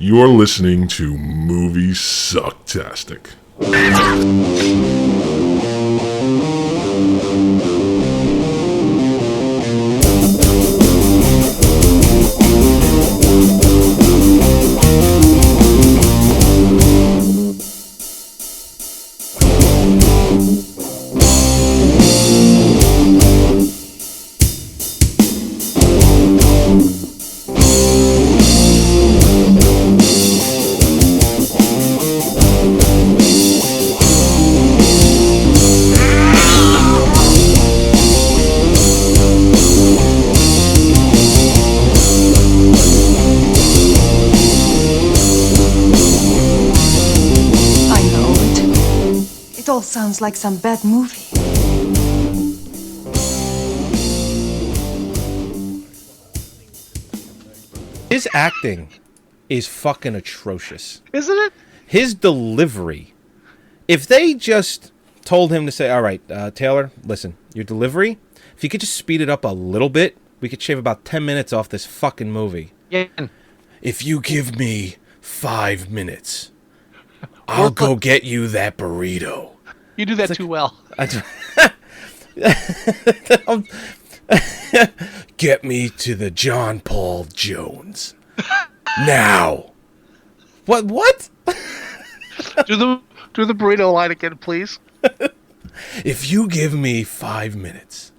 You're listening to Moviesucktastic. Sounds like some bad movie. His acting is fucking atrocious. Isn't it? His delivery. If they just told him to say, all right, Taylor, listen, your delivery, if you could just speed it up a little bit, we could shave about 10 minutes off this fucking movie. Yeah. If you give me 5 minutes, I'll go get you that burrito. You do that too well. Get me to the John Paul Jones. Now. What? do the burrito line again, please. If you give me 5 minutes,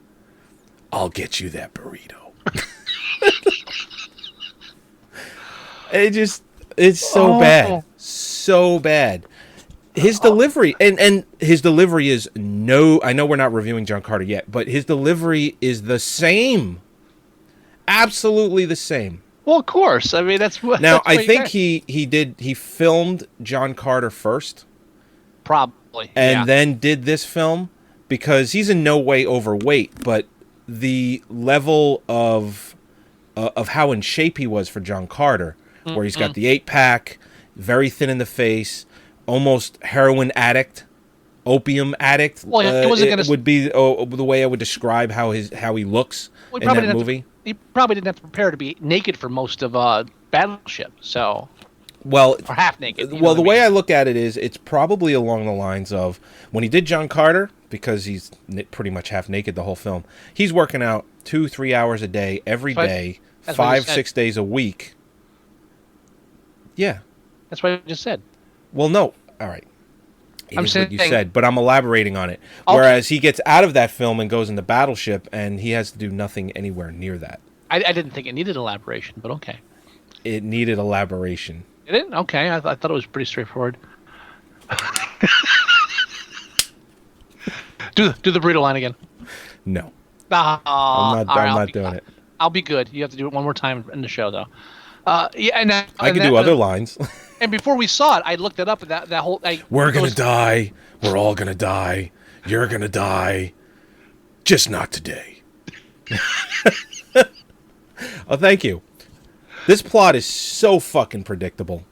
I'll get you that burrito. It's so bad. So bad. His delivery, and his delivery is no... I know we're not reviewing John Carter yet, but his delivery is the same. Absolutely the same. Well, of course. I mean, that's what... Now, I think he filmed John Carter first. Probably, and then did this film, because he's in no way overweight, but the level of how in shape he was for John Carter, where he's got the 8-pack, very thin in the face... almost heroin addict, opium addict. Well, he wasn't would be the way I would describe how he looks in that movie. He probably didn't have to prepare to be naked for most of Battleship, so... Well, or half naked. Well, the way I look at it is, it's probably along the lines of when he did John Carter, because he's pretty much half naked the whole film. He's working out 2-3 hours a day, every day, 5-6 days a week. Yeah, that's what I just said. Well, no. All right. I'm saying, what you said, but I'm elaborating on it. Okay. Whereas he gets out of that film and goes into Battleship, and he has to do nothing anywhere near that. I didn't think it needed elaboration, but okay. It needed elaboration. Did it? Okay. I thought it was pretty straightforward. do the burrito line again. No. I'm not doing it. I'll be good. You have to do it one more time in the show, though. I can do other lines. And before we saw it, I looked it up, and that whole... We're going to die. We're all going to die. You're going to die. Just not today. Oh, thank you. This plot is so fucking predictable.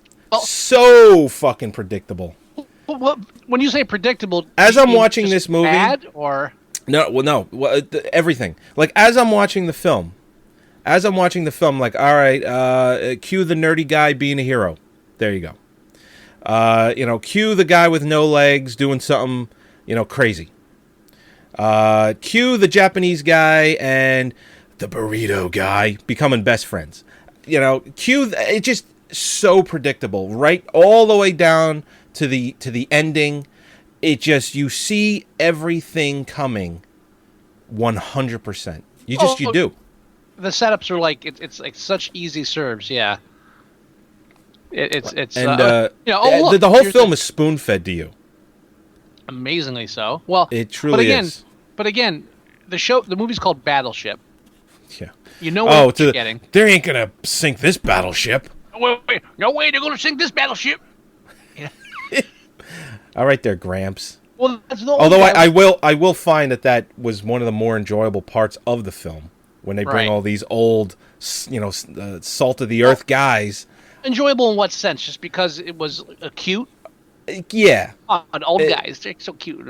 So fucking predictable. Well, when you say predictable... As I'm watching this movie... bad, or... No. Everything. Like, as I'm watching the film, like, all right, cue the nerdy guy being a hero. There you go. Cue the guy with no legs doing something, crazy. Cue the Japanese guy and the burrito guy becoming best friends. It's just so predictable, right? All the way down to the ending. It just, you see everything coming 100%. You do. The setups are like, it's like such easy serves, yeah. The whole film is spoon-fed to you. Amazingly so. Well, it truly is. But again, the movie's called Battleship. Yeah. You know what you're getting. They ain't gonna sink this battleship. Wait, no way they're gonna sink this battleship. Yeah. All right, there, Gramps. Well, that's the although I will find that was one of the more enjoyable parts of the film when they bring all these old, salt of the earth guys. Enjoyable in what sense? Just because it was cute? Yeah. Old guys, they're so cute.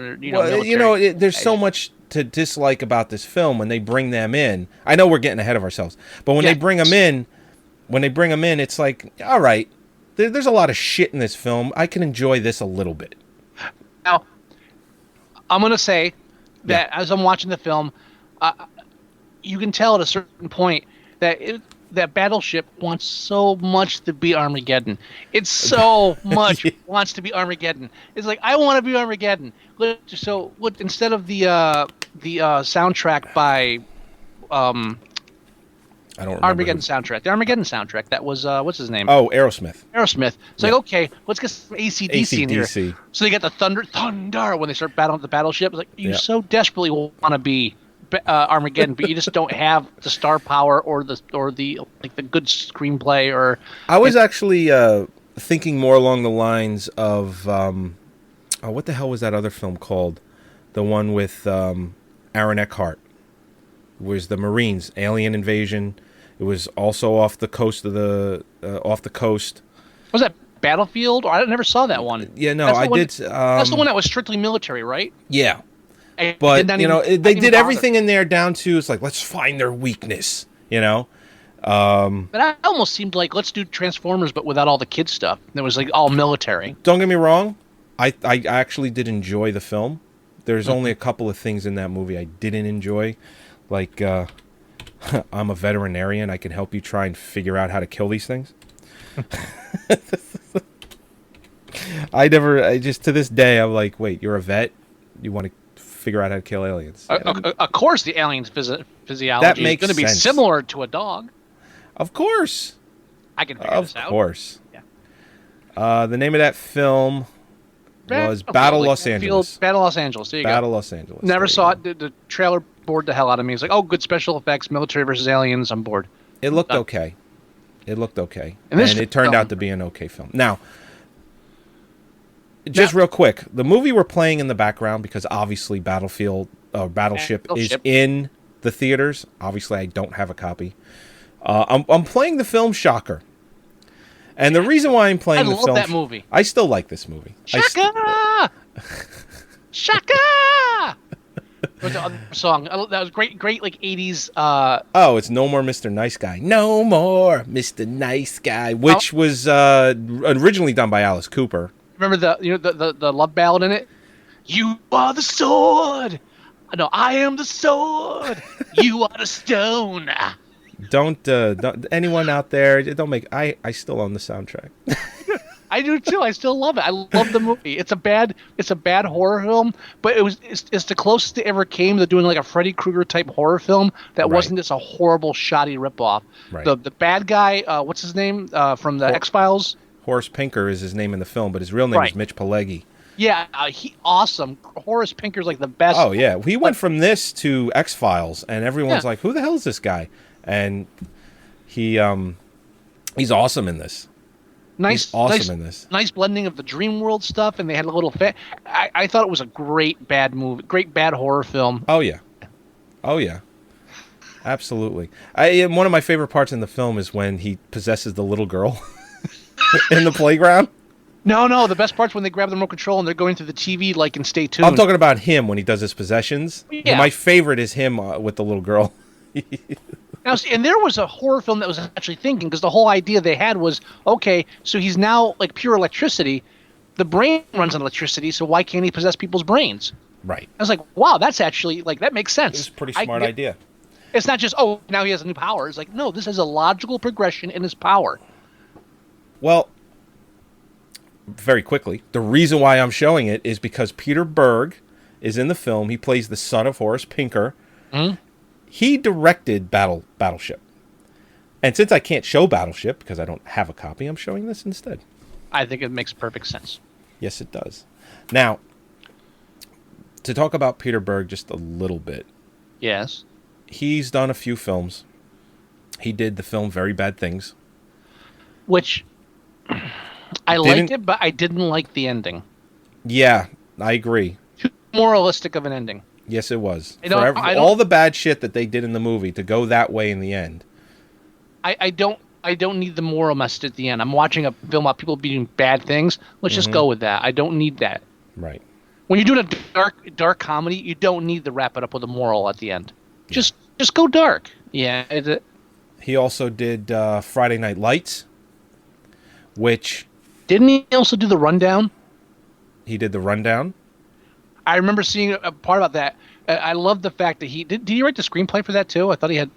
There's so much to dislike about this film when they bring them in. I know we're getting ahead of ourselves, but when they bring them in, it's like, all right, There's a lot of shit in this film. I can enjoy this a little bit. Now, I'm gonna say that as I'm watching the film, you can tell at a certain point that that Battleship wants so much to be Armageddon. It so much wants to be Armageddon. It's like, I want to be Armageddon. So instead of the soundtrack by I don't remember Armageddon soundtrack, the Armageddon soundtrack, that was what's his name? Oh, Aerosmith. It's like, okay, let's get some AC/DC in here. So they get the thunder when they start battling the battleship. It's like, you so desperately want to be Armageddon, but you just don't have the star power or the like the good screenplay. Or I was actually thinking more along the lines of what the hell was that other film called? The one with Aaron Eckhart. It was the Marines, alien invasion. It was also off the coast of off the coast. Was that Battlefield? I never saw that one. Yeah, no, I did. That's the one that was strictly military, right? Yeah. But, they did everything in there down to, it's like, let's find their weakness, But I almost seemed like, let's do Transformers, but without all the kid stuff. It was like all military. Don't get me wrong. I actually did enjoy the film. There's only a couple of things in that movie I didn't enjoy. Like, I'm a veterinarian. I can help you try and figure out how to kill these things. To this day, I'm like, wait, you're a vet? You want to figure out how to kill aliens? Of course, the alien's physiology that makes is going to be sense. similar to a dog. Of course. I can figure this out. Of course. Yeah. The name of that film was Battle Los Angeles. Battle Los Angeles. There you go. Battle Los Angeles. Never saw it. The trailer bored the hell out of me. It's like, oh, good special effects, military versus aliens. I'm bored. It looked okay. And it turned out to be an okay film. Now, just real quick, the movie we're playing in the background, because obviously Battleship is in the theaters. Obviously, I don't have a copy. I'm playing the film Shocker. And the reason why I'm playing the film... I love that movie. I still like this movie. Shaka! Shaka! What's the other song? That was great, like 80s... it's No More Mr. Nice Guy. No More Mr. Nice Guy, which was originally done by Alice Cooper. Remember the love ballad in it? You are the sword. No, I am the sword. You are the stone. Don't anyone out there, don't make... I still own the soundtrack. I do too. I still love it. I love the movie. It's a bad horror film, but it's the closest it ever came to doing like a Freddy Krueger type horror film that wasn't just a horrible, shoddy ripoff. Right. The bad guy, what's his name from the X-Files? Horace Pinker is his name in the film, but his real name is Mitch Pileggi. Yeah, awesome. Horace Pinker's like the best. Oh yeah, he went from this to X-Files, and everyone's like, "Who the hell is this guy?" And he's awesome in this. Nice blending of the dream world stuff, and they had a little I thought it was a great bad horror film. Oh yeah, absolutely. One of my favorite parts in the film is when he possesses the little girl in the playground. No, the best part's when they grab the remote control and they're going through the TV like in Stay Tuned. I'm talking about him when he does his possessions. Yeah. My favorite is him with the little girl. Now, and there was a horror film that was actually thinking, because the whole idea they had was, okay, so he's now like pure electricity. The brain runs on electricity, so why can't he possess people's brains? Right. I was like, wow, that's actually, like, that makes sense. It's a pretty smart idea. It's not just, oh, now he has a new power. It's like, no, this is a logical progression in his power. Well, very quickly, the reason why I'm showing it is because Peter Berg is in the film. He plays the son of Horace Pinker. Mm-hmm. He directed Battleship. And since I can't show Battleship because I don't have a copy, I'm showing this instead. I think it makes perfect sense. Yes, it does. Now, to talk about Peter Berg just a little bit. Yes. He's done a few films. He did the film Very Bad Things. Which I liked it, but I didn't like the ending. Yeah, I agree. Too moralistic of an ending. Yes, it was. All the bad shit that they did in the movie to go that way in the end. I don't need the moral message at the end. I'm watching a film about people doing bad things. Let's just go with that. I don't need that. Right. When you're doing a dark comedy, you don't need to wrap it up with a moral at the end. Yeah. Just go dark. Yeah. He also did Friday Night Lights, which Didn't he also do the rundown? He did the rundown. I remember seeing a part about that. I love the fact that did he write the screenplay for that too? I thought he had.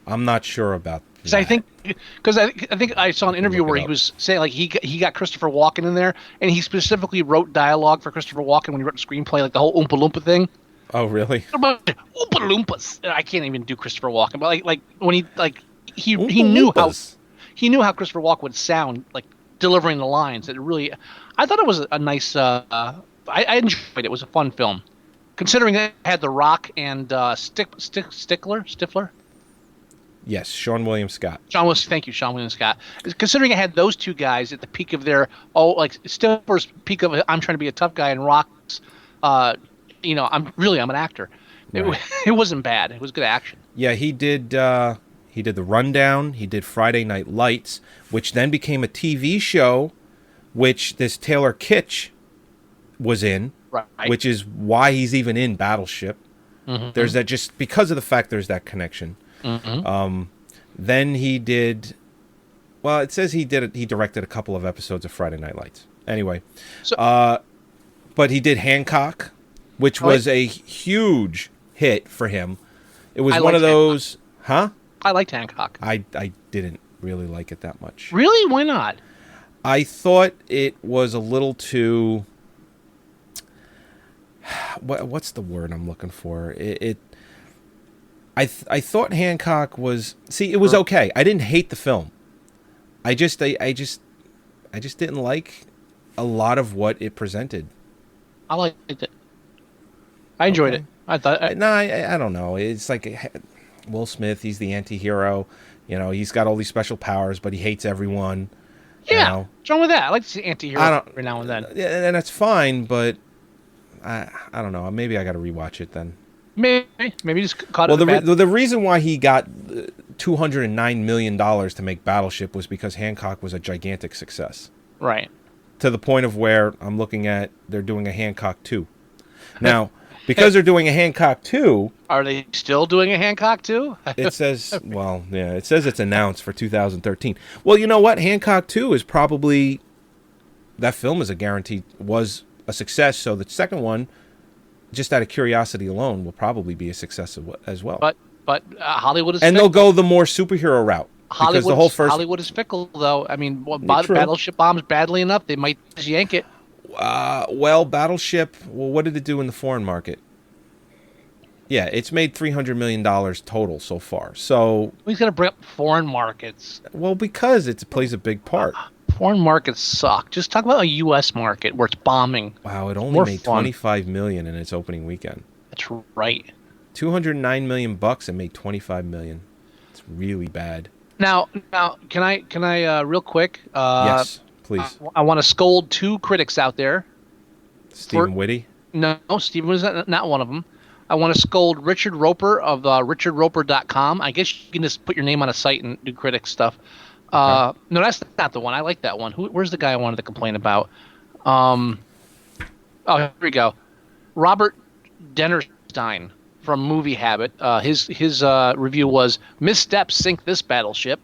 I'm not sure about Because that. I think I saw an interview where he was saying like he got Christopher Walken in there, and he specifically wrote dialogue for Christopher Walken when he wrote the screenplay, like the whole Oompa Loompa thing. Oh, really? About Oompa Loompas. I can't even do Christopher Walken, but like when he Oompa knew Loompas. how Christopher Walken would sound like delivering the lines. It really, I thought it was a nice. I enjoyed it. It was a fun film, considering it had The Rock and Stifler. Yes, Sean William Scott. Thank you, Sean William Scott. Considering I had those two guys at the peak of their, Stifler's peak of I'm trying to be a tough guy, and Rock's, I'm an actor. Right. It wasn't bad. It was good action. Yeah, he did the rundown. He did Friday Night Lights, which then became a TV show, which this Taylor Kitsch was in, Right. which is why he's even in Battleship. Mm-hmm. There's that, just because of the fact there's that connection. Mm-hmm. Then he did. Well, it says he directed a couple of episodes of Friday Night Lights. Anyway, but he did Hancock, which was a huge hit for him. It was one of those, Hancock. I liked Hancock. I didn't really like it that much. Really? Why not? I thought it was a little too. What's the word I'm looking for? I thought Hancock was. See, it was okay. I didn't hate the film. I just didn't like a lot of what it presented. I liked it. I enjoyed it. I thought. I don't know. It's like Will Smith. He's the anti-hero. He's got all these special powers, but he hates everyone. Yeah. What's wrong with that? I like to see anti-hero every now and then. Yeah, and that's fine, but I don't know. Maybe I got to rewatch it then. Maybe just caught it. Well, the reason why he got $209 million to make Battleship was because Hancock was a gigantic success. Right. To the point of where I'm looking at they're doing a Hancock 2. Now, because they're doing a Hancock 2... Are they still doing a Hancock 2? It says, it says it's announced for 2013. Well, you know what? Hancock 2 is probably... That film is was a success, so the second one, just out of curiosity alone, will probably be a success as well. But Hollywood is and fickle. they'll go the more superhero route. Hollywood is fickle, though. I mean, Battleship bombs badly enough, they might just yank it. Battleship, what did it do in the foreign market? Yeah, it's made $300 million total so far. So he's going to bring up foreign markets. Well, because it plays a big part. Foreign markets suck. Just talk about a U.S. market where it's bombing. Wow, it only made $25 million in its opening weekend. That's right. $209 million bucks and made $25 million. It's really bad. Now, can I real quick? Yes, please. I want to scold two critics out there. Stephen Whitty? No, Stephen was not one of them. I want to scold Richard Roper of richardroper.com. I guess you can just put your name on a site and do critic stuff. Okay. No, that's not the one. I like that one. Where's the guy I wanted to complain about? Here we go. Robert Dennerstein from Movie Habit. His review was missteps sink this battleship.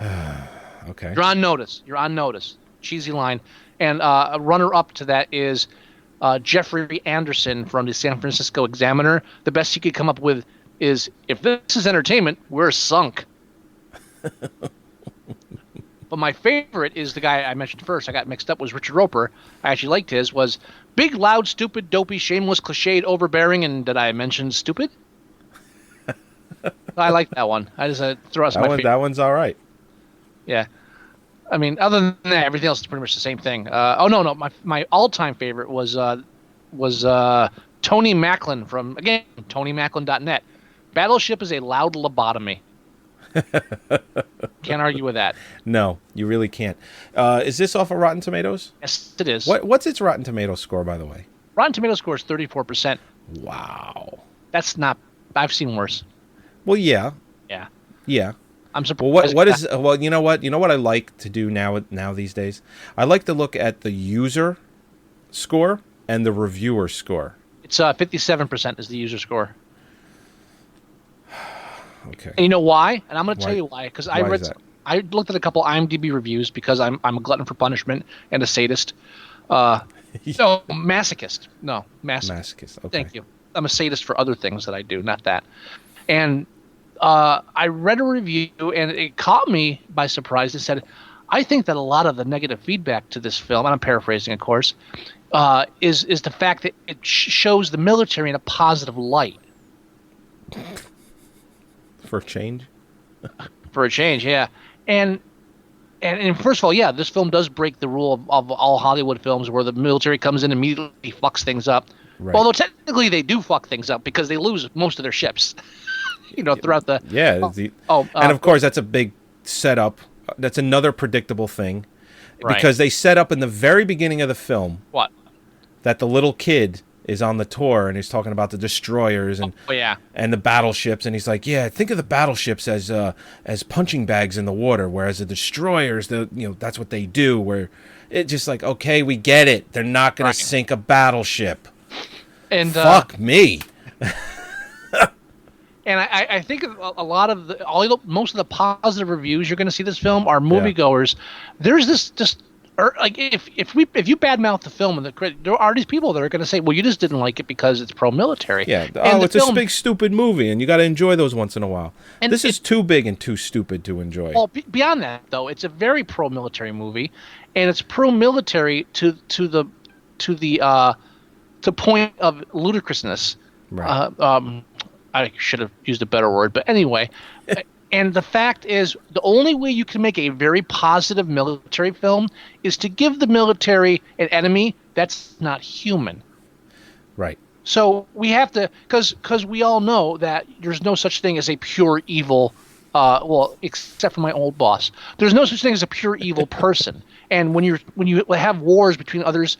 Okay. You're on notice. Cheesy line. And a runner-up to that is Jeffrey Anderson from the San Francisco Examiner. The best he could come up with is, if this is entertainment, we're sunk. But my favorite is the guy I mentioned first. I got mixed up, was Richard Roper. I actually liked his. Was big, loud, stupid, dopey, shameless, cliched, overbearing, and did I mention stupid? I like that one. I just throw out my favorite. That one's all right. Yeah. I mean, other than that, everything else is pretty much the same thing. No. My all-time favorite was Tony Macklin from, again, TonyMacklin.net. Battleship is a loud lobotomy. Can't argue with that. No, you really can't. Is this off of Rotten Tomatoes? Yes, it is. What's its Rotten Tomatoes score, by the way? Rotten Tomatoes score is 34%. Wow. That's not... I've seen worse. Well, yeah. Yeah. Yeah. I'm surprised. Well, you know what? You know what I like to do now these days? I like to look at the user score and the reviewer score. It's 57% is the user score. Okay. And you know why? And I'm going to tell you why. Because I I looked at a couple IMDb reviews because I'm a glutton for punishment and a sadist. No, masochist. No, masochist. Masochist. Okay. Thank you. I'm a sadist for other things that I do, not that. And I read a review, and it caught me by surprise. It said, I think that a lot of the negative feedback to this film, and I'm paraphrasing, of course, is the fact that it shows the military in a positive light. For a change? For a change, yeah. And first of all, yeah, this film does break the rule of all Hollywood films where the military comes in and immediately fucks things up. Right. Although technically they do fuck things up because they lose most of their ships. Throughout the... Yeah. And of course, that's a big setup. That's another predictable thing. Right. Because they set up in the very beginning of the film... What? That the little kid is on the tour, and he's talking about the destroyers and and the battleships, and he's like, yeah, think of the battleships as punching bags in the water, whereas the destroyers, that's what they do. Where it's just like, okay, we get it. They're not going to sink a battleship. And fuck me. And I think a lot of most of the positive reviews you're going to see this film are moviegoers. There's this just like if you badmouth the film and there are these people that are going to say, well, you just didn't like it because it's pro-military. Yeah. It's a big stupid movie, and you got to enjoy those once in a while. And this is too big and too stupid to enjoy. Well, beyond that though, it's a very pro-military movie, and it's pro-military to the point of ludicrousness. Right. I should have used a better word, but anyway. And the fact is, the only way you can make a very positive military film is to give the military an enemy that's not human. Right. So we have to, because we all know that there's no such thing as a pure evil. Well, except for my old boss, there's no such thing as a pure evil person. And when you have wars between others,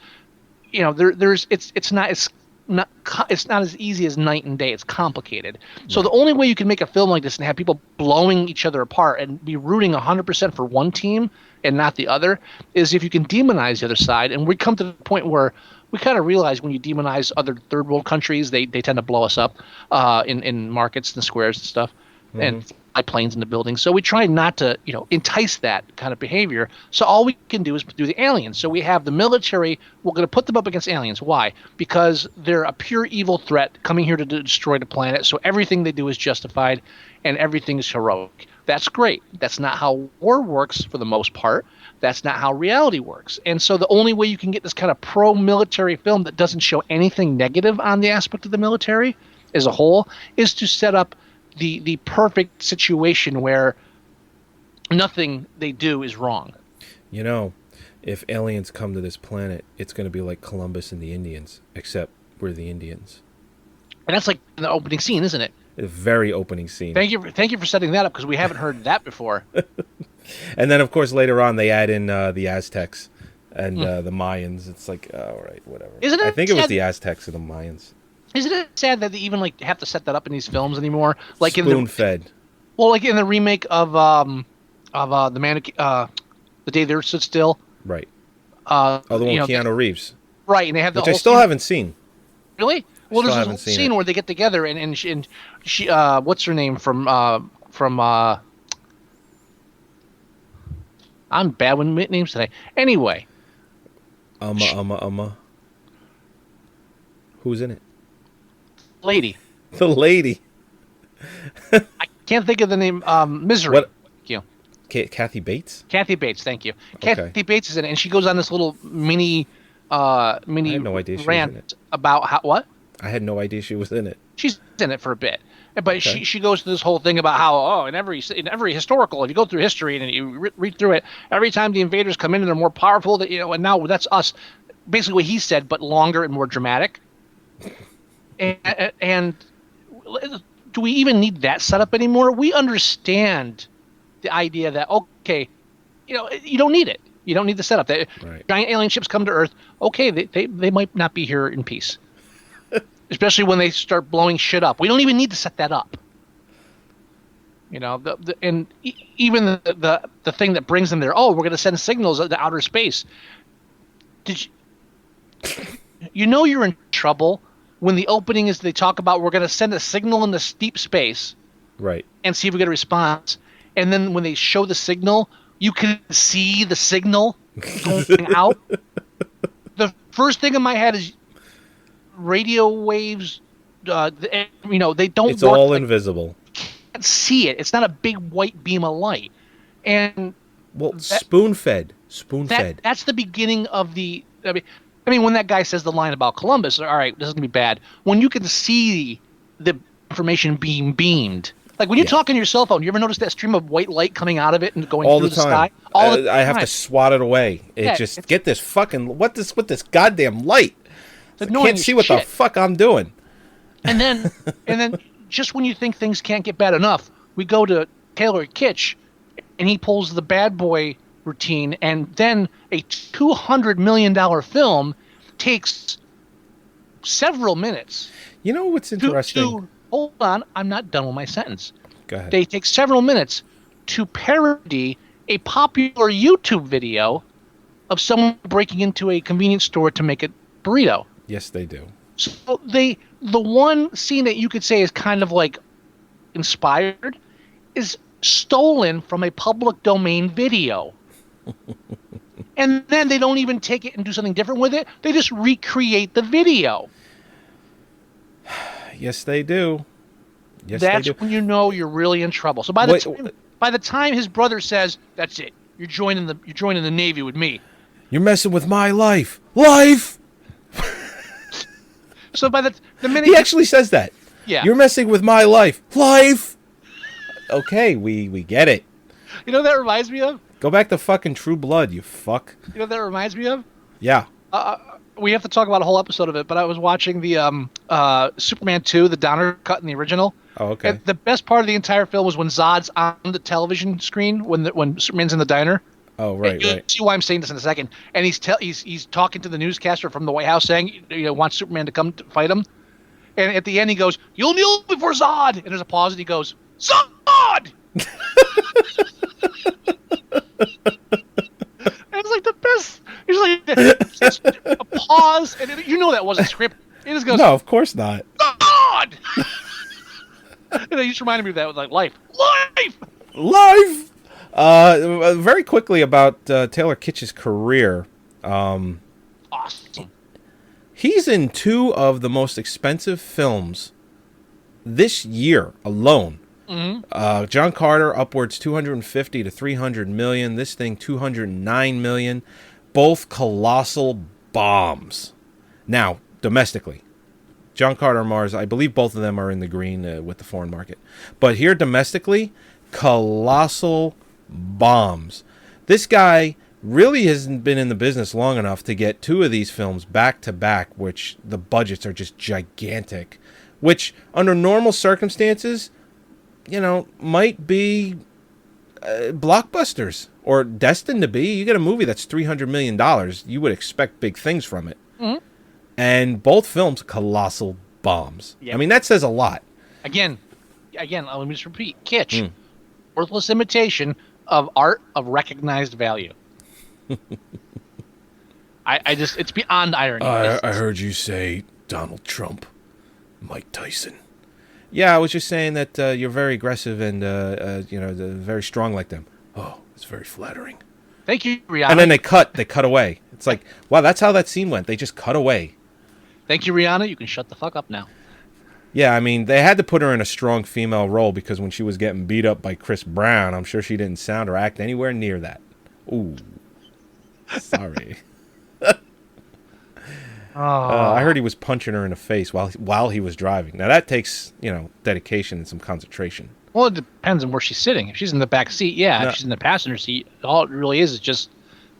it's not as easy as night and day. It's complicated. So the only way you can make a film like this and have people blowing each other apart and be rooting 100% for one team and not the other is if you can demonize the other side. And we come to the point where we kind of realize when you demonize other third world countries, they tend to blow us up in markets and squares and stuff. Mm-hmm. And fly planes into buildings. So we try not to, entice that kind of behavior. So all we can do is do the aliens. So we have the military. We're going to put them up against aliens. Why? Because they're a pure evil threat coming here to destroy the planet. So everything they do is justified and everything is heroic. That's great. That's not how war works for the most part. That's not how reality works. And so the only way you can get this kind of pro-military film that doesn't show anything negative on the aspect of the military as a whole is to set up the perfect situation where nothing they do is wrong. If aliens come to this planet, it's going to be like Columbus and the Indians, except we're the Indians. And that's like the opening scene, isn't it? A very opening scene. Thank you for setting that up because we haven't heard that before. And then, of course, later on they add in the Aztecs and the Mayans. It's like, all right, whatever. Isn't it? I think it was the Aztecs and the Mayans. Isn't it sad that they even have to set that up in these films anymore? Like spoon-fed. Like in the remake of the Day the Earth Stood Still. Right. The one with Keanu Reeves. Right, and they have which I still haven't seen. Really? Well, there's a scene where they get together and she what's her name from I'm bad with names today. Anyway. Who's in it? Lady. The lady. I can't think of the name. Misery. What? Thank you. Kathy Bates? Kathy Bates, thank you. Okay. Kathy Bates is in it, and she goes on this little mini I had no idea she rant was in it. about how what? I had no idea she was in it. She's in it for a bit. But she goes through this whole thing about how, in every historical, if you go through history and you read through it, every time the invaders come in and they're more powerful, and now that's us. Basically what he said, but longer and more dramatic. And do we even need that setup anymore? We understand the idea that, okay, you don't need it. You don't need the setup. Giant alien ships come to Earth. Okay, they might not be here in peace. Especially when they start blowing shit up. We don't even need to set that up. Even the thing that brings them there, we're going to send signals to outer space. You're in trouble when the opening is they talk about we're going to send a signal into deep space, right, and see if we get a response. and then when they show the signal, you can see the signal going out. The first thing in my head is radio waves. They don't. It's work all invisible. You can't see it. It's not a big white beam of light, and well, spoon-fed. That's the beginning of the. I mean, when that guy says the line about Columbus, all right, this is gonna be bad. When you can see the information being beamed, like when you talk on your cell phone, you ever notice that stream of white light coming out of it and going all through the the time. sky? All the time. I have to swat it away. Get this fucking with this goddamn light. I can't see what the fuck I'm doing. And then, just when you think things can't get bad enough, we go to Taylor Kitsch, and he pulls the bad boy routine, and then a $200 million film takes several minutes. You know what's interesting? Hold on, I'm not done with my sentence. Go ahead. They take several minutes to parody a popular YouTube video of someone breaking into a convenience store to make a burrito. Yes, they do. So the one scene that you could say is kind of like inspired is stolen from a public domain video. And then they don't even take it and do something different with it. They just recreate the video. Yes, they do. Yes, that's they do. When you know you're really in trouble. So by the time his brother says, "That's it, you're joining the Navy with me," you're messing with my life. Life. So by the minute he actually says that. Yeah. You're messing with my life. Life. Okay, we get it. You know what that reminds me of? Go back to fucking True Blood, you fuck. You know what that reminds me of? Yeah. We have to talk about a whole episode of it, but I was watching the Superman 2, the Donner cut in the original. Oh, okay. And the best part of the entire film was when Zod's on the television screen when Superman's in the diner. Oh, right, You'll see why I'm saying this in a second. And he's talking to the newscaster from the White House saying, wants Superman to come to fight him. And at the end he goes, "You'll kneel before Zod." And there's a pause and he goes, "Zod!" It's like the best. He's like, just a pause, and that wasn't scripted. It just goes, no, of course not. God! And it just reminded me of that with like life. Very quickly about Taylor Kitsch's career. Awesome. He's in 2 of the most expensive films this year alone. Mm-hmm. John Carter, upwards 250 to 300 million. This thing, 209 million. Both colossal bombs. Now, domestically, John Carter and Mars, I believe both of them are in the green with the foreign market. But here domestically, colossal bombs. This guy really hasn't been in the business long enough to get 2 of these films back to back, which the budgets are just gigantic, which under normal circumstances, might be blockbusters or destined to be. You get a movie that's $300 million, you would expect big things from it. Mm-hmm. And both films, colossal bombs. Yep. I mean, that says a lot. Again, let me just repeat. Kitsch, worthless imitation of art of recognized value. It's beyond irony. I heard you say Donald Trump, Mike Tyson. Yeah, I was just saying that you're very aggressive and very strong like them. Oh, it's very flattering. Thank you, Rihanna. And then they cut away. It's like, wow, that's how that scene went. They just cut away. Thank you, Rihanna. You can shut the fuck up now. Yeah, I mean, they had to put her in a strong female role because when she was getting beat up by Chris Brown, I'm sure she didn't sound or act anywhere near that. Ooh. Sorry. I heard he was punching her in the face while he was driving. Now, that takes, dedication and some concentration. Well, it depends on where she's sitting. If she's in the back seat, yeah. No. If she's in the passenger seat, all it really is just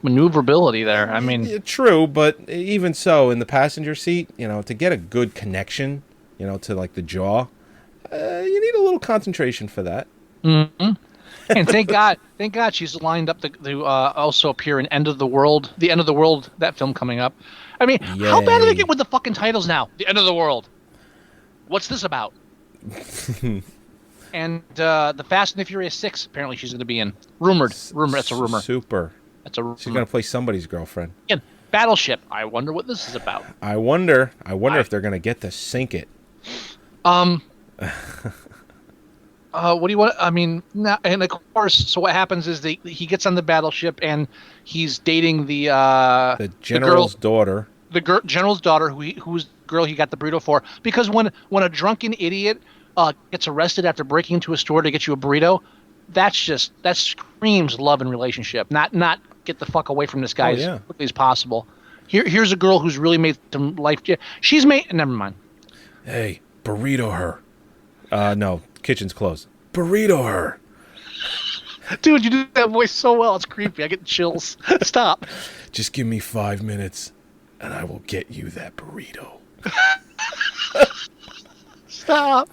maneuverability there. I mean... Yeah, true, but even so, in the passenger seat, to get a good connection, to, like, the jaw, you need a little concentration for that. Mm-hmm. And thank God she's lined up to also appear in End of the World, that film coming up. I mean, Yay. How bad do they get with the fucking titles now? The End of the World. What's this about? And the Fast and the Furious 6, apparently she's going to be in. Rumor. That's a rumor. Super. That's a rumor. She's going to play somebody's girlfriend. Again, Battleship. I wonder what this is about. I wonder if they're going to get to sink it. What do you want? I mean, and of course, so what happens is he gets on the battleship and he's dating The the girl, general's daughter. general's daughter, who's the girl he got the burrito for. Because when a drunken idiot gets arrested after breaking into a store to get you a burrito, that screams love and relationship. Not get the fuck away from this guy Oh, as yeah. quickly as possible. Here's a girl who's really made some life. She's made. Never mind. Hey, burrito her. No, kitchen's closed. Burrito her. Dude, you do that voice so well. It's creepy. I get chills. Stop. Just give me 5 minutes, and I will get you that burrito. Stop.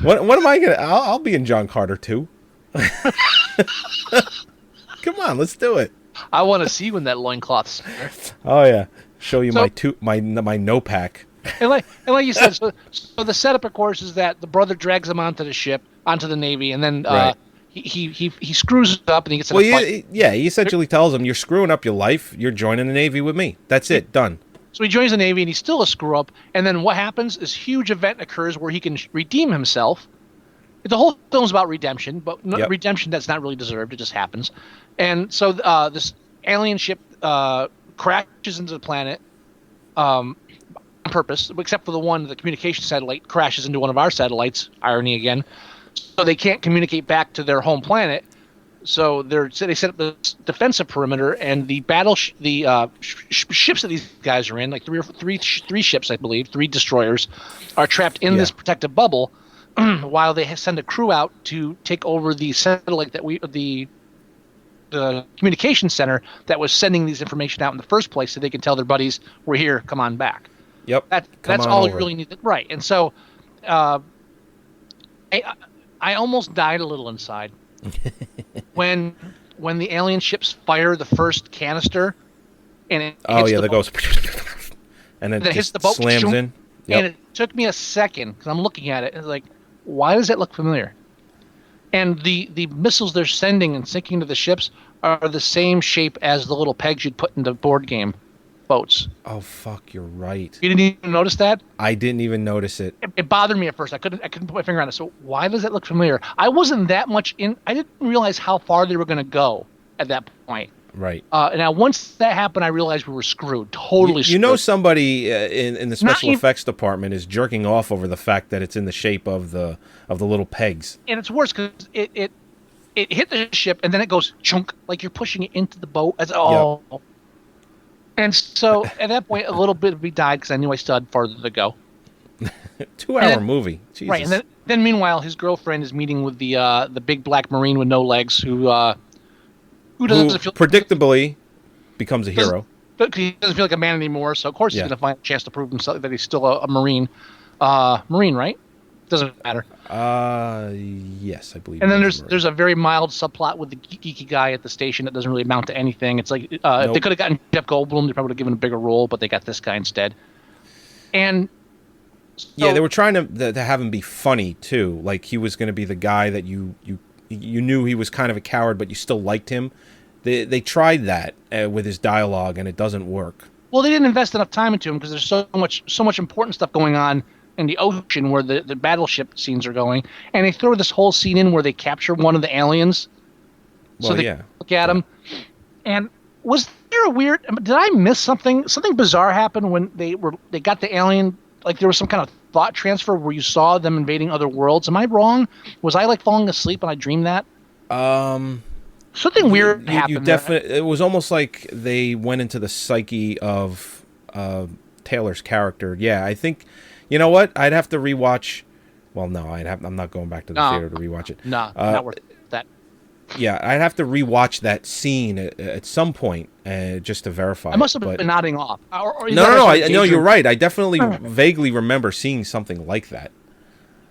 What am I gonna? I'll be in John Carter too. Come on, let's do it. I want to see you in that loincloth. Oh yeah, show you So- my no pack. And like you said, so the setup, of course, is that the brother drags him onto the ship, onto the Navy, and then Right. he screws it up and he gets in Well, a fight. he essentially tells him, "You're screwing up your life. You're joining the Navy with me. That's it. Done." So he joins the Navy and he's still a screw up. And then what happens is huge event occurs where he can redeem himself. The whole film's about redemption, but Yep. redemption that's not really deserved. It just happens. And so this alien ship crashes into the planet on purpose, except for the communication satellite crashes into one of our satellites. Irony again. So they can't communicate back to their home planet. So they set up the defensive perimeter, and the ships that these guys are in, like three ships, I believe, 3 destroyers, are trapped in this protective bubble, while they send a crew out to take over the satellite the communication center that was sending these information out in the first place, so they can tell their buddies, "We're here, come on back." Yep. That's all you really need. Right, and so I almost died a little inside. when the alien ships fire the first canister and it hits that boat, goes, and it hits just the boat, slams in. Yep. and it took me a second because I'm looking at it and it's like, why does that look familiar? And the missiles they're sending and sinking to the ships are the same shape as the little pegs you'd put into board game boats. Oh fuck, you're right. You didn't even notice that? I didn't even notice it. It bothered me at first. I couldn't put my finger on it. So why does that look familiar? I wasn't that much in. I didn't realize how far they were going to go at that point. Right. And now once that happened, I realized we were screwed. Totally screwed. You know, somebody in the special even- effects department is jerking off over the fact that it's in the shape of the little pegs. And it's worse because it hit the ship and then it goes chunk, like you're pushing it into the boat. Yep. And so at that point, a little bit of me died because I knew I still had farther to go. 2-hour movie. Jesus. Right, and then meanwhile, his girlfriend is meeting with the big black Marine with no legs who doesn't feel predictably becomes a hero. But he doesn't feel like a man anymore. So of course he's going to find a chance to prove himself that he's still a Marine. Marine, right? Doesn't matter. Yes, I believe. And then there's a very mild subplot with the geeky guy at the station that doesn't really amount to anything. It's like if they could have gotten Jeff Goldblum, they probably would have given a bigger role, but they got this guy instead. And so, they were trying to have him be funny too. Like he was going to be the guy that you knew he was kind of a coward, but you still liked him. They tried that with his dialogue, and it doesn't work. Well, they didn't invest enough time into him because there's so much important stuff going on in the ocean where the battleship scenes are going, and they throw this whole scene in where they capture one of the aliens. So they look at him. And was there a weird? Did I miss something? Something bizarre happened when they got the alien. Like there was some kind of thought transfer where you saw them invading other worlds. Am I wrong? Was I like falling asleep and I dreamed that? Something weird happened. It was almost like they went into the psyche of Taylor's character. Yeah, I think. You know what? I'd have to rewatch. Well, no, I'm not going back to the theater to rewatch it. No, not worth that. Yeah, I'd have to rewatch that scene at some point just to verify. I must have been nodding off. No. You're right. I definitely vaguely remember seeing something like that.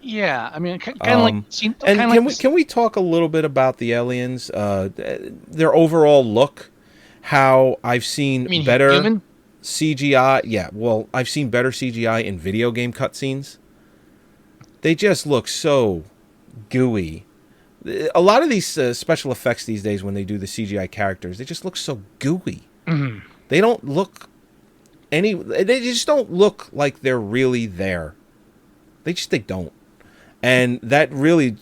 Yeah, I mean, kind of like. Can we talk a little bit about the aliens? Their overall look. How I've seen better. Human? CGI, yeah. Well, I've seen better CGI in video game cutscenes. They just look so gooey. A lot of these special effects these days, when they do the CGI characters, they just look so gooey. Mm-hmm. They don't look They just don't look like they're really there. They don't, and that really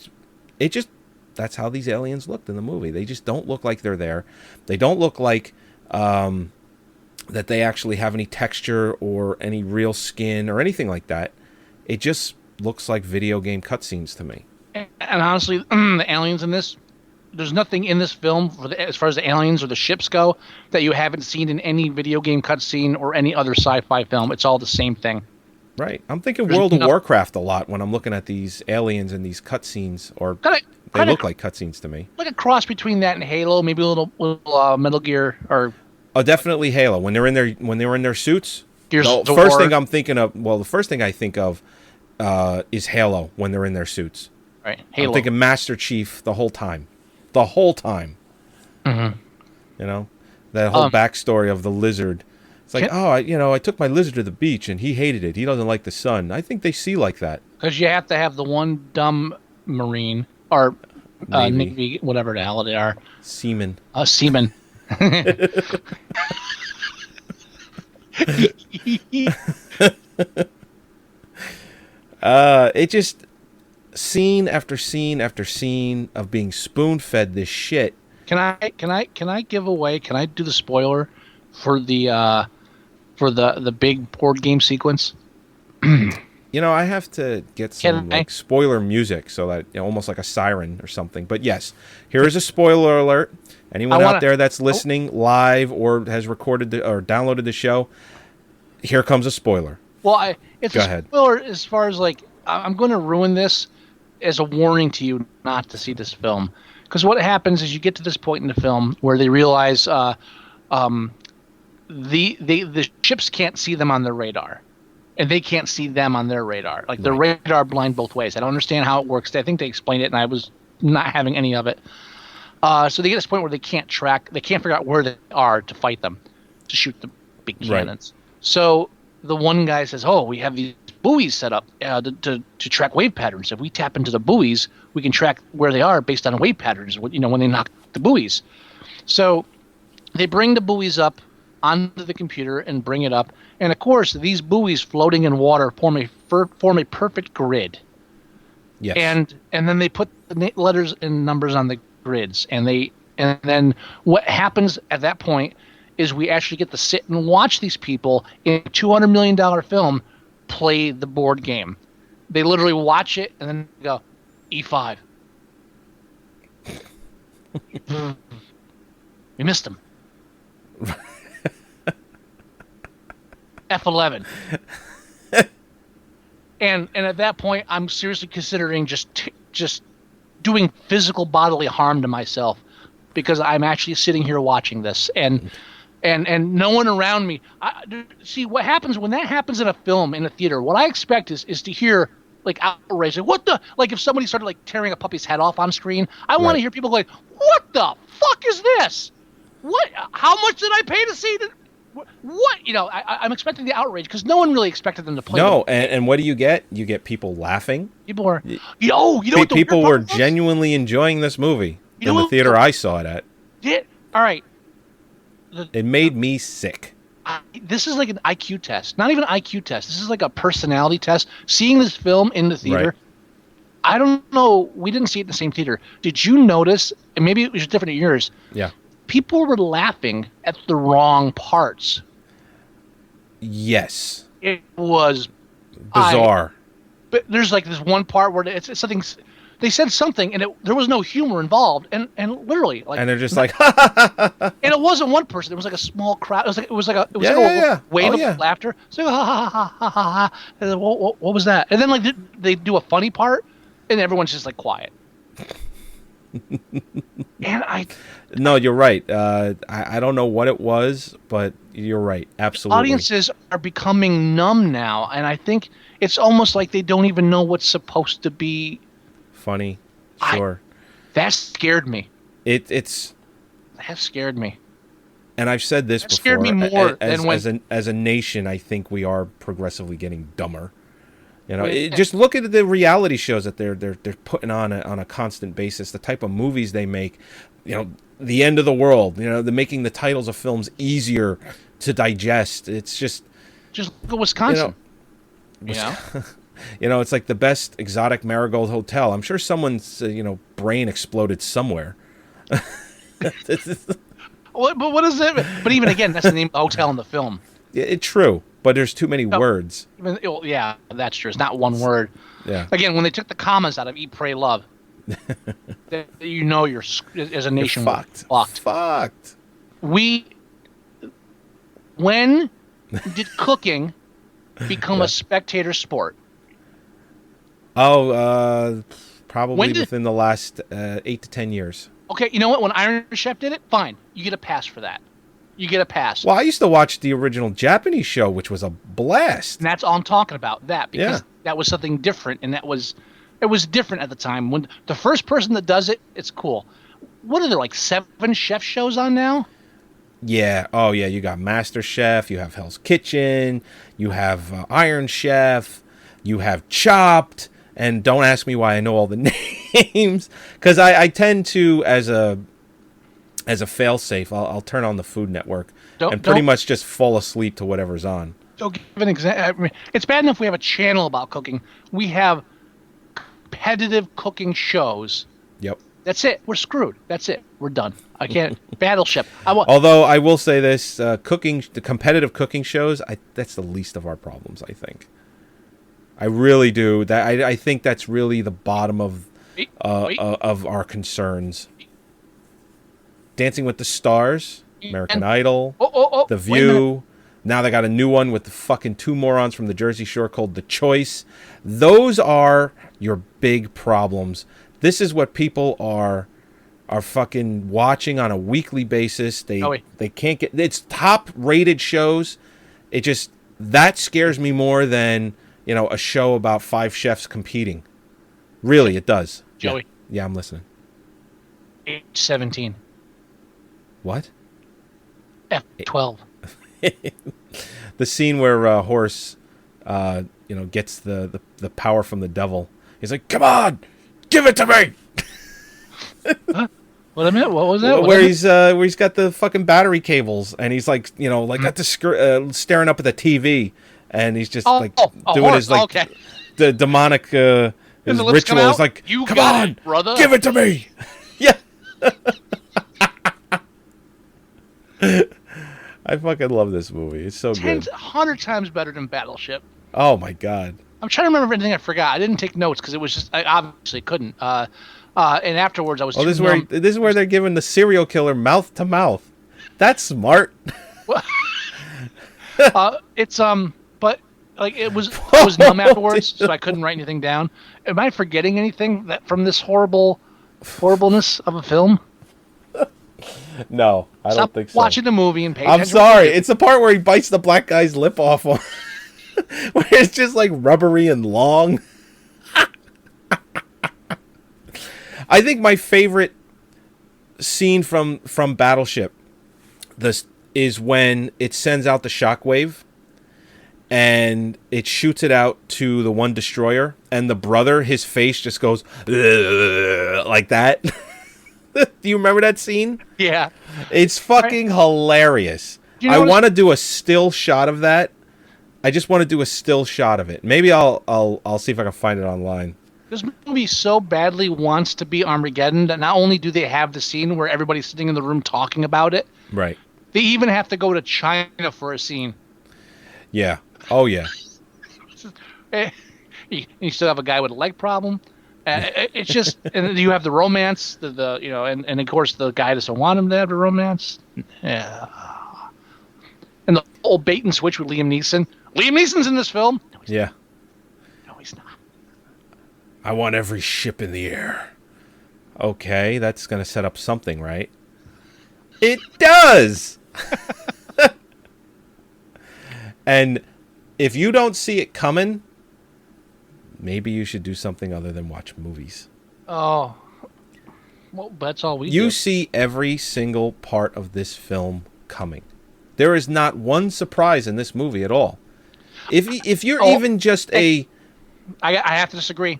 it just, that's how these aliens looked in the movie. They just don't look like they're there. They don't look like that they actually have any texture or any real skin or anything like that. It just looks like video game cutscenes to me. And honestly, the aliens in this, there's nothing in this film as far as the aliens or the ships go that you haven't seen in any video game cutscene or any other sci-fi film. It's all the same thing. Right. I'm thinking World of Warcraft a lot when I'm looking at these aliens and these cutscenes, or they look like cutscenes to me. Like a cross between that and Halo, maybe a little Metal Gear or. Oh, definitely Halo. When they were in their suits. The first thing I'm thinking of. Well, the first thing I think of is Halo when they're in their suits. Right. Halo. I'm thinking Master Chief the whole time. The whole time. Mm-hmm. You know, that whole backstory of the lizard. It's like, I took my lizard to the beach and he hated it. He doesn't like the sun. I think they see like that. Because you have to have the one dumb Marine or Navy, whatever the hell they are. Seaman. Seaman. It just, scene after scene after scene of being spoon-fed this shit. Can I give away? Can I do the spoiler for the big board game sequence? I have to get some spoiler music so that almost like a siren or something. But yes, here is a spoiler alert. Anyone out there that's listening live or has recorded or downloaded the show, here comes a spoiler. Well, it's a spoiler as far as like I'm going to ruin this as a warning to you not to see this film, because what happens is you get to this point in the film where they realize the ships can't see them on their radar. And they can't see them on their radar. Like, the radar blind both ways. I don't understand how it works. I think they explained it, and I was not having any of it. So they get to this point where they can't figure out where they are to fight them, to shoot the big cannons. Right. So the one guy says, we have these buoys set up to track wave patterns. If we tap into the buoys, we can track where they are based on wave patterns, when they knock the buoys. So they bring the buoys up onto the computer and bring it up. And of course, these buoys floating in water form a perfect grid. Yes. And then they put the letters and numbers on the grids, and then what happens at that point is we actually get to sit and watch these people in a $200 million film play the board game. They literally watch it and then go, E5. We missed them. F11. and at that point, I'm seriously considering just doing physical bodily harm to myself, because I'm actually sitting here watching this and no one around me. See what happens when that happens in a film in a theater. What I expect is to hear like outrage. Like, what the, like if somebody started like tearing a puppy's head off on screen, I want to hear people going, "What the fuck is this? What? How much did I pay to see that?" What, I'm expecting the outrage, because no one really expected them to play. No, and what do you get? You get people laughing. People were, what people were genuinely enjoying this movie in the theater I saw it at. All right. It made me sick. This is like an IQ test. Not even an IQ test. This is like a personality test. Seeing this film in the theater, I don't know. We didn't see it in the same theater. Did you notice? And maybe it was different at yours. Yeah. People were laughing at the wrong parts. Yes. It was bizarre. But there's like this one part where it's something. They said something, and there was no humor involved, and literally like. And they're just like. And it wasn't one person. It was like a small crowd. It was like a wave of laughter. So ha ha ha ha ha. What was that? And then like they do a funny part, and everyone's just like quiet. And No, you're right. I don't know what it was, but you're right. Absolutely. Audiences are becoming numb now, and I think it's almost like they don't even know what's supposed to be funny. Sure. That scared me. That scared me. And I've said this before. Scared me more than when as a nation, I think we are progressively getting dumber. Just look at the reality shows that they're putting on a constant basis. The type of movies they make, the end of the world. They're making the titles of films easier to digest. It's just look at Wisconsin. It's like the best exotic marigold hotel. I'm sure someone's brain exploded somewhere. But what is it? But even again, that's the name of the hotel in the film. It's true, but there's too many words. Yeah, that's true. It's not one word. Yeah. Again, when they took the commas out of "Eat, Pray, Love," you're as a nation You're fucked. When did cooking become a spectator sport? Probably within the last 8 to 10 years. Okay, you know what? When Iron Chef did it, fine. You get a pass for that. You get a pass. Well, I used to watch the original Japanese show, which was a blast. And that's all I'm talking about. Because that was something different, and it was different at the time. When the first person that does it, it's cool. What are there, like 7 chef shows on now? Yeah. Oh, yeah. You got Master Chef. You have Hell's Kitchen. You have Iron Chef. You have Chopped. And don't ask me why I know all the names, because I tend to, as a fail-safe, I'll turn on the Food Network and pretty much just fall asleep to whatever's on. So give an example. It's bad enough we have a channel about cooking. We have competitive cooking shows. Yep. That's it. We're screwed. That's it. We're done. I can't. Battleship. Although I will say this, the competitive cooking shows, that's the least of our problems, I think. I really do. I think that's really the bottom of our concerns. Dancing with the Stars, American Idol, The View. Now they got a new one with the fucking 2 morons from the Jersey Shore called The Choice. Those are your big problems. This is what people are fucking watching on a weekly basis. They can't get. It's top rated shows. That scares me more than a show about 5 chefs competing. Really, it does. Joey. Yeah, I'm listening. Age 17. What? F12. The scene where Horace, gets the power from the devil. He's like, "Come on, give it to me." Huh? What a minute. What was that? Where he's got the fucking battery cables, and he's like, got the staring up at the TV. And he's just doing Horace, his the demonic his ritual. Is like, come on, brother, give it to me. Yeah. I fucking love this movie. It's so good. 100 times better than Battleship. Oh my god. I'm trying to remember anything I forgot. I didn't take notes because it was just I obviously couldn't. And afterwards I was. This is where they're giving the serial killer mouth to mouth. That's smart. But like it was numb afterwards, so I couldn't write anything down. Am I forgetting anything from this horribleness of a film? No, I don't think so. Watching the movie and pay attention. I'm sorry. It's the part where he bites the black guy's lip off, where it's just like rubbery and long. I think my favorite scene from Battleship is when it sends out the shockwave. And it shoots it out to the one destroyer, and the brother, his face just goes like that. Do you remember that scene? Yeah. It's fucking hilarious. I want to do a still shot of that. I just want to do a still shot of it. Maybe I'll see if I can find it online. This movie so badly wants to be Armageddon that not only do they have the scene where everybody's sitting in the room talking about it, right? They even have to go to China for a scene. Yeah. Oh, yeah. You still have a guy with a leg problem. It's just, and you have the romance, and of course the guy doesn't want him to have the romance. Yeah. And the old bait and switch with Liam Neeson. Liam Neeson's in this film. No, he's not. No, he's not. I want every ship in the air. Okay, that's going to set up something, right? It does! And if you don't see it coming, maybe you should do something other than watch movies. Oh. Well, that's all we do. You see every single part of this film coming. There is not one surprise in this movie at all. If you're even just I have to disagree.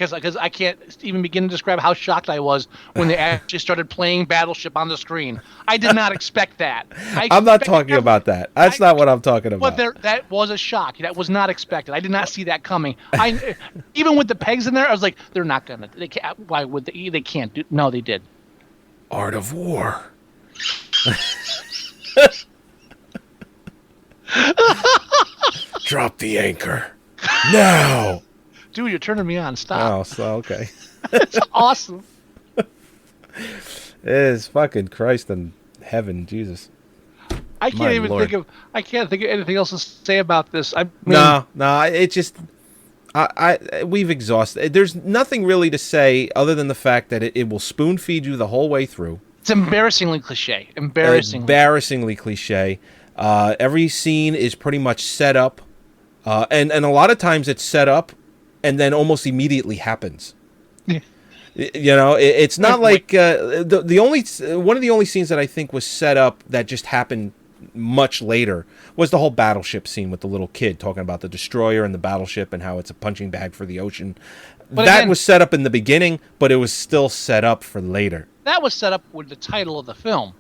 because I can't even begin to describe how shocked I was when they actually started playing Battleship on the screen. I did not expect that. I'm not talking about that. That's not what I'm talking about. But that was a shock. That was not expected. I did not see that coming. Even with the pegs in there, I was like, they're not gonna. They can't. Why would they? They can't do. No, they did. Art of War. Drop the anchor now. Dude, you're turning me on. Stop. Oh, so okay. It's awesome. It is fucking Christ in heaven, Jesus. I can't think of anything else to say about this. I mean, no, it just we've exhausted. There's nothing really to say other than the fact that it will spoon feed you the whole way through. It's embarrassingly cliche. Embarrassingly cliche. Every scene is pretty much set up, and a lot of times it's set up and then almost immediately happens. Yeah. You know, it's not like the only one of the only scenes that I think was set up that just happened much later was the whole battleship scene with the little kid talking about the destroyer and the battleship and how it's a punching bag for the ocean. But that again, was set up in the beginning, but it was still set up for later. That was set up with the title of the film.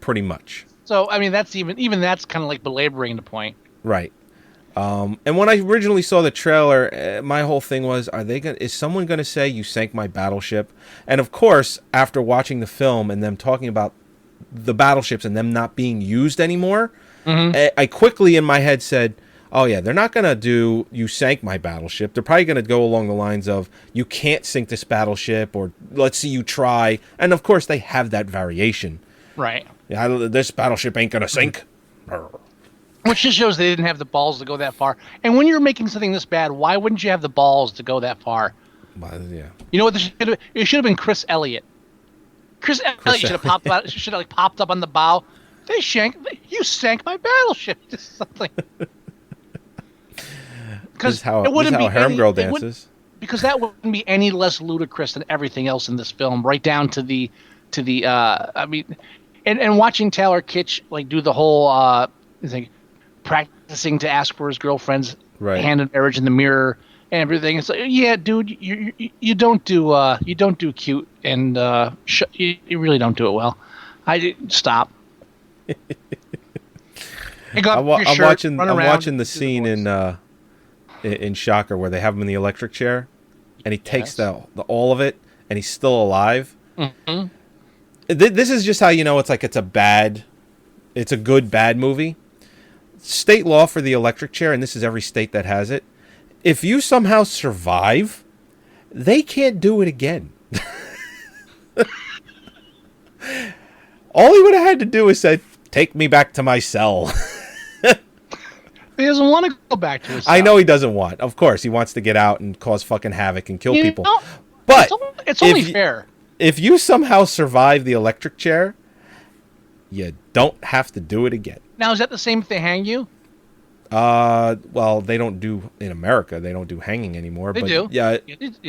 Pretty much. So, I mean, that's even that's kind of like belaboring the point. Right. And when I originally saw the trailer, my whole thing was, is someone going to say you sank my battleship? And of course, after watching the film and them talking about the battleships and them not being used anymore, I quickly in my head said, oh yeah, they're not going to do you sank my battleship. They're probably going to go along the lines of you can't sink this battleship, or let's see you try. And of course, they have that variation. Right. Yeah, this battleship ain't going to sink. Which just shows they didn't have the balls to go that far. And when you're making something this bad, why wouldn't you have the balls to go that far? Well, yeah. You know what? It should have been Chris Elliott. Chris Elliott should have popped out. Should have popped up on the bow. You sank my battleship. Just something. Because how Harem Girl dances. Because that wouldn't be any less ludicrous than everything else in this film, right down to the. I mean, and watching Taylor Kitsch like do the whole thing. Practicing to ask for his girlfriend's hand in marriage in the mirror and everything. It's like, yeah, dude, you don't do cute, and you really don't do it well. Stop. I'm watching the scene in Shocker where they have him in the electric chair, and he takes the all of it, and he's still alive. Mm-hmm. This is just how you know it's a good bad movie. State law for the electric chair, and this is every state that has it. If you somehow survive, they can't do it again. All he would have had to do is say, "Take me back to my cell." He doesn't want to go back to his cell. I know he doesn't want. Of course, he wants to get out and cause fucking havoc and kill people. Know, but it's only fair. If you somehow survive the electric chair, you don't have to do it again. Now, is that the same if they hang you? Well, they don't do in America. They don't do hanging anymore. They but do. Yeah,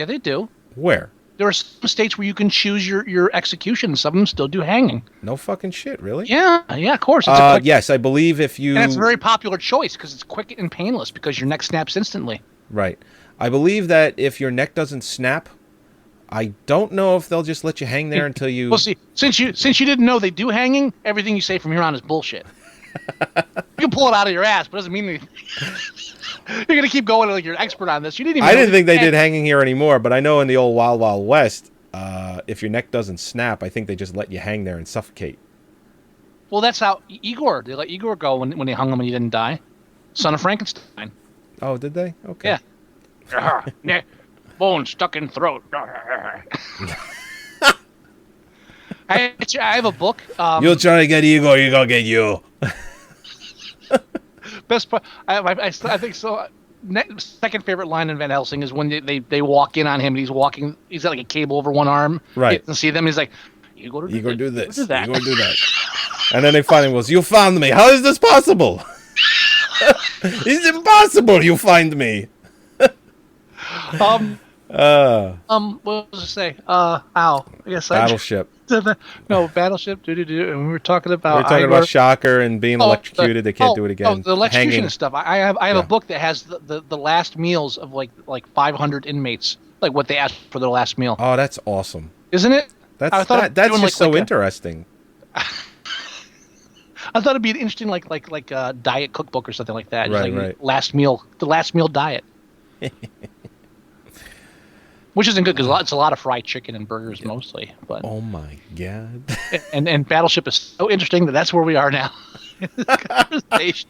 they do. Where? There are some states where you can choose your execution. Some of them still do hanging. No fucking shit, really? Yeah, of course. Yes, I believe if you... And it's a very popular choice because it's quick and painless because your neck snaps instantly. Right. I believe that if your neck doesn't snap, I don't know if they'll just let you hang there until you... Well, see, since you didn't know they do hanging, everything you say from here on is bullshit. You can pull it out of your ass, but it doesn't mean anything. You're gonna keep going like you're an expert on this. I didn't think they did hanging here anymore, but I know in the old Wild Wild West, if your neck doesn't snap, I think they just let you hang there and suffocate. Well, that's how Igor. They let Igor go when they hung him and he didn't die. Son of Frankenstein. Oh, did they? Okay. Yeah. Bone stuck in throat. I have a book. You're trying to get Igor, you're gonna get you. Best part, I think so. Second favorite line in Van Helsing is when they walk in on him and he's walking. He's got like a cable over one arm. Right. He doesn't see them. He's like, "You go do this. Do that. You go do that." And then they finally goes, "You found me. How is this possible? It's impossible. You find me." What was I say? I guess Battleship. No, Battleship. And we were talking about. We were talking about Shocker and being electrocuted. They can't do it again. The electrocution and stuff. I have a book that has the last meals of like 500 inmates like what they asked for their last meal. Oh, that's awesome. Isn't it? That's I thought that's doing, just so a- interesting. I thought it'd be an interesting like a diet cookbook or something like that. Just Right, like right. the last meal diet. Which isn't good because it's a lot of fried chicken and burgers mostly. But Oh my god. and Battleship is so interesting that's where we are now. in this conversation.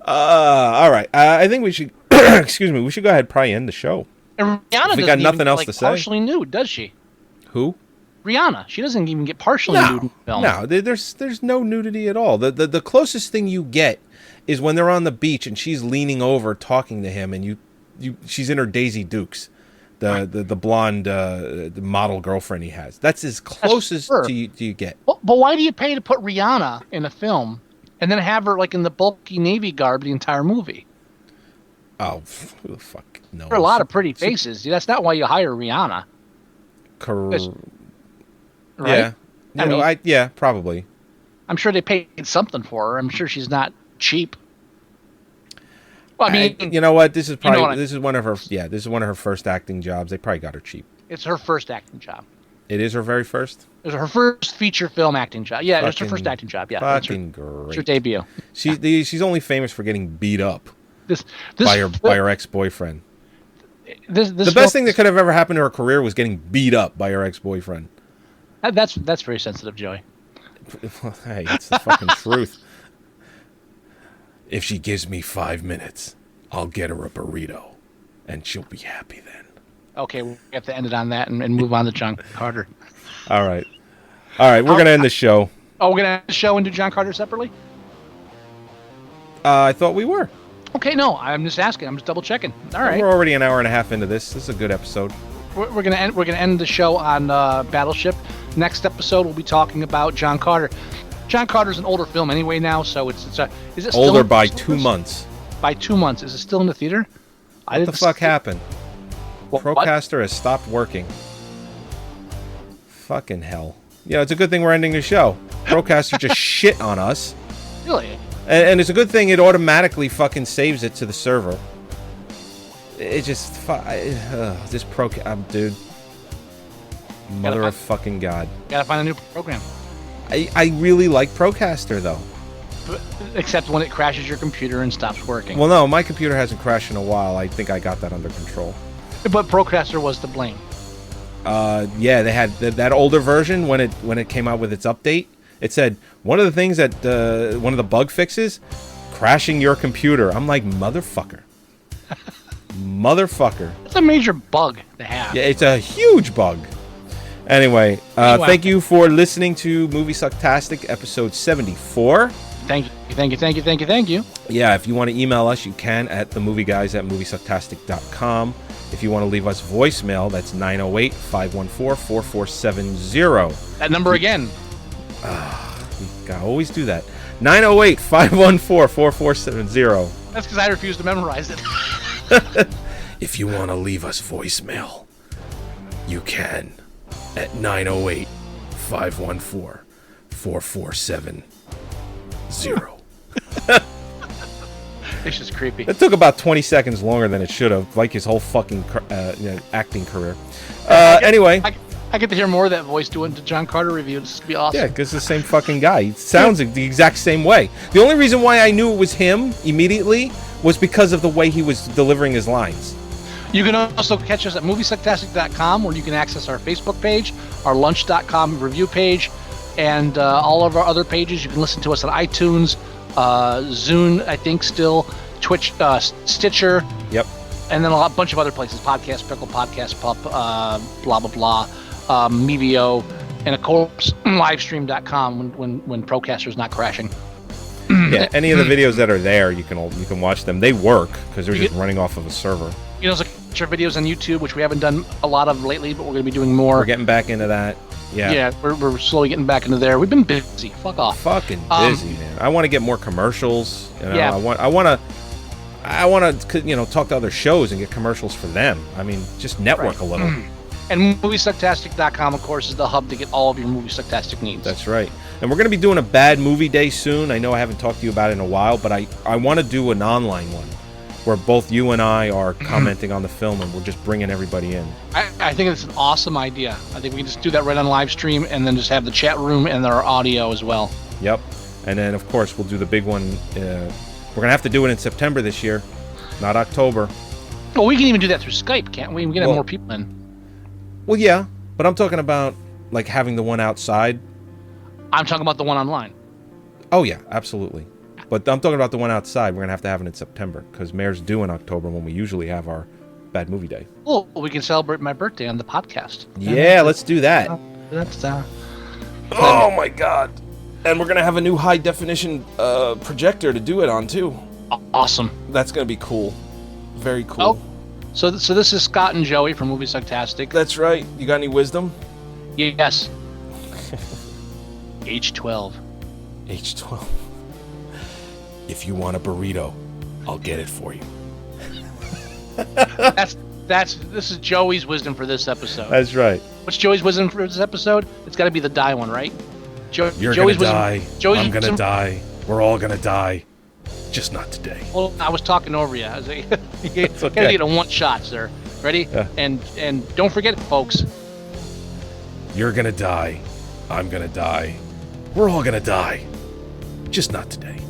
All right. I think we should. Excuse me. We should go ahead and probably end the show. And Rihanna We got doesn't nothing even else get, to say. partially nude, does she? Who? Rihanna. She doesn't even get partially nude in the film. No. There's no nudity at all. The closest thing you get is when they're on the beach and she's leaning over talking to him, and she's in her Daisy Dukes, the blonde the model girlfriend he has. That's as close as her. to you get. But why do you pay to put Rihanna in a film and then have her like in the bulky Navy garb the entire movie? Oh, who the fuck knows? There are a lot of pretty faces. That's not why you hire Rihanna, Right? right? Yeah, probably. I'm sure they paid something for her. I'm sure she's not cheap. Well, I mean, you know what? This is probably what I- this is one of her first acting jobs. They probably got her cheap. it's her first acting job. It is her very first. It was her first feature film acting job. Yeah, it's her Fucking- first acting job. Yeah, it's her, Fucking it's her great. debut. She's only famous for getting beat up This by her ex-boyfriend. this The best film- thing that could have ever happened to her career was getting beat up by her ex-boyfriend. That's very sensitive, Joey. Hey, it's the fucking truth. If she gives me 5 minutes, I'll get her a burrito, and she'll be happy then. Okay, we have to end it on that and move on to John Carter. All right. We're gonna end the show. Oh, we're gonna end the show and do John Carter separately. I thought we were. Okay, no, I'm just asking. I'm just double checking. All right, We're already an hour and a half into this. This is a good episode. we're gonna end the show on Battleship. Next episode, we'll be talking about John Carter. John Carter's an older film anyway now, so is it still Older in by theaters? 2 months. By 2 months, is it still in the theater? What the fuck happened? What? Procaster has stopped working. Fucking hell. Yeah, it's a good thing we're ending the show. Procaster just shit on us. Really? And it's a good thing it automatically fucking saves it to the server. It just... this dude. Mother of fucking God. Gotta find a new program. I really like Procaster, though. Except when it crashes your computer and stops working. Well, no, my computer hasn't crashed in a while. I think I got that under control. But Procaster was to blame. Yeah, they had that older version when it came out with its update. It said one of the things that one of the bug fixes, crashing your computer. I'm like, motherfucker, motherfucker. It's a major bug to have. Yeah, it's a huge bug. Anyway, thank you for listening to Moviesucktastic episode 74. Thank you. Yeah, if you want to email us, you can at themovieguys@moviesucktastic.com. If you want to leave us voicemail, that's 908-514-4470. That number again. Gotta always do that. 908-514-4470. That's because I refuse to memorize it. If you want to leave us voicemail, you can at 908-514-4470. It's just creepy. It took about 20 seconds longer than it should have, like his whole fucking acting career. Anyway. I get to hear more of that voice doing the John Carter review. This would be awesome. Yeah, because it's the same fucking guy. He sounds the exact same way. The only reason why I knew it was him immediately was because of the way he was delivering his lines. You can also catch us at Moviesucktastic.com, where you can access our Facebook page, our Lunch.com review page, and all of our other pages. You can listen to us on iTunes, Zune, I think still, Twitch, Stitcher. Yep. And then a bunch of other places, Podcast Pickle, Podcast Pup, blah, blah, blah, Mevio, and of course, livestream.com when Procaster's not crashing. Yeah, any of the videos that are there, you can watch them. They work because they're just running off of a server. You know, catch our videos on YouTube, which we haven't done a lot of lately, but we're going to be doing more. We're getting back into that. Yeah. Yeah, we're slowly getting back into there. We've been busy. Fuck off. Fucking busy, man. I want to get more commercials. You know, Yeah. I want to talk to other shows and get commercials for them. I mean, just network a little. And Moviesucktastic.com, of course, is the hub to get all of your Moviesucktastic needs. That's right. And we're going to be doing a bad movie day soon. I know I haven't talked to you about it in a while, but I want to do an online one. where both you and I are commenting on the film, and we're just bringing everybody in. I think it's an awesome idea. I think we can just do that right on live stream, and then just have the chat room and our audio as well. Yep. And then, of course, we'll do the big one. We're going to have to do it in September this year, not October. Well, we can even do that through Skype, can't we? We can have more people in. Well, yeah, but I'm talking about, like, having the one outside. I'm talking about the one online. Oh, yeah, absolutely. But I'm talking about the one outside. We're going to have it in September, because Mayor's due in October when we usually have our Bad Movie Day. Oh, we can celebrate my birthday on the podcast. Yeah, let's do that. That's Oh, my God. And we're going to have a new high-definition projector to do it on, too. Awesome. That's going to be cool. Very cool. Oh, so this is Scott and Joey from Moviesucktastic. That's right. You got any wisdom? Yes. H12. H12. If you want a burrito, I'll get it for you. This is Joey's wisdom for this episode. That's right. What's Joey's wisdom for this episode? It's got to be the die one, right? You're Joey's gonna die. Joey's I'm gonna die. We're all gonna die. Just not today. Well, I was talking over you. I was like, you okay. gotta get a one shot, sir. Ready? Yeah. And don't forget, folks. You're gonna die. I'm gonna die. We're all gonna die. Just not today.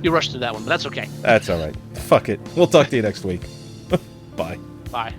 You rushed through that one, but that's okay. That's all right. Fuck it. We'll talk to you next week. Bye. Bye.